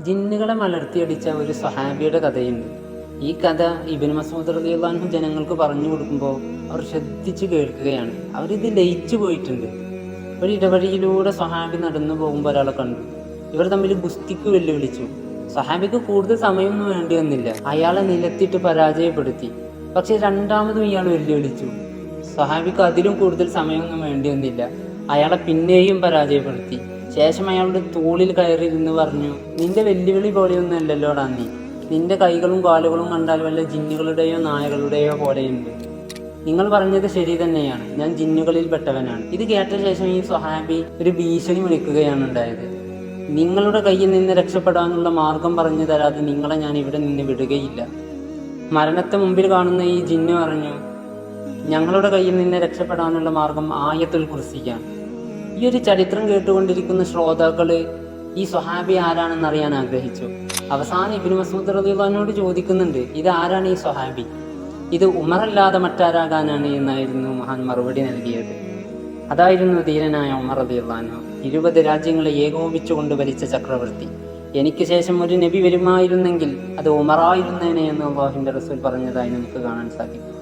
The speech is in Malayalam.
ജിന്നുകളെ മലർത്തിയടിച്ച ഒരു സഹാബിയുടെ കഥയുണ്ട്. ഈ കഥ ഇബ്നു മസ്ഊദ് റളിയല്ലാഹു അൻഹു ജനങ്ങൾക്ക് പറഞ്ഞു കൊടുക്കുമ്പോൾ അവർ ശ്രദ്ധിച്ചു കേൾക്കുകയാണ്. അവരിത് ലയിച്ചു പോയിട്ടുണ്ട്. ഒരു ഇടവഴിയിലൂടെ സഹാബി നടന്നു പോകുമ്പോൾ ഒരാളെ കണ്ടു. ഇവർ തമ്മിൽ ഗുസ്തിക്ക് വെല്ലുവിളിച്ചു. സഹാബിക്ക് കൂടുതൽ സമയമൊന്നും വേണ്ടി വന്നില്ല. അയാളെ നിലത്തിട്ട് പരാജയപ്പെടുത്തി. പക്ഷെ രണ്ടാമതും ഇയാൾ വെല്ലുവിളിച്ചു. സഹാബിക്ക് അതിലും കൂടുതൽ സമയമൊന്നും വേണ്ടി വന്നില്ല. അയാളെ പിന്നെയും പരാജയപ്പെടുത്തി. ശേഷം അയാളുടെ തോളിൽ കയറിയിരുന്ന് പറഞ്ഞു, നിന്റെ വെല്ലുവിളി പോലെയൊന്നും അല്ലല്ലോടാ നീ. നിന്റെ കൈകളും കാലുകളും കണ്ടാൽ വല്ല ജിന്നുകളുടെയോ നായകളുടെയോ പോലെയുണ്ട്. നിങ്ങൾ പറഞ്ഞത് ശരി തന്നെയാണ്, ഞാൻ ജിന്നുകളിൽ പെട്ടവനാണ്. ഇത് കേട്ട ശേഷം ഈ സ്വഹാബി ഒരു ഭീഷണി വിളിക്കുകയാണ് ഉണ്ടായത്. നിങ്ങളുടെ കയ്യിൽ നിന്ന് രക്ഷപ്പെടാനുള്ള മാർഗം പറഞ്ഞു തരാതെ നിങ്ങളെ ഞാൻ ഇവിടെ നിന്ന് വിടുകയില്ല. മരണത്തെ മുമ്പിൽ കാണുന്ന ഈ ജിന്നു പറഞ്ഞു, ഞങ്ങളുടെ കയ്യിൽ നിന്ന് രക്ഷപ്പെടാനുള്ള മാർഗം ആയത്തുൽ കുർസിയാണ്. ഈ ഒരു ചരിത്രം കേട്ടുകൊണ്ടിരിക്കുന്ന ശ്രോതാക്കള് ഈ സ്വഹാബി ആരാണെന്ന് അറിയാൻ ആഗ്രഹിച്ചു. അവസാനം ഇബ്നു മസ്ഊദ് റളിയല്ലാഹു അൻഹുവോട് ചോദിക്കുന്നുണ്ട്, ഇത് ആരാണ് ഈ സ്വഹാബി? ഇത് ഉമറല്ലാതെ മറ്റാരാകാനാണ് എന്നായിരുന്നു മഹാൻ മറുപടി നൽകിയത്. അതായിരുന്നു ധീരനായ ഉമർ റളിയല്ലാഹു അൻഹു, 20 രാജ്യങ്ങളെ ഏകോപിച്ചുകൊണ്ട് ഭരിച്ച ചക്രവർത്തി. എനിക്ക് ശേഷം ഒരു നബി വരുമായിരുന്നെങ്കിൽ അത് ഉമറായിരുന്നേനെ എന്ന് അല്ലാഹുവിന്റെ റസൂൽ പറഞ്ഞതായി നമുക്ക് കാണാൻ സാധിക്കും.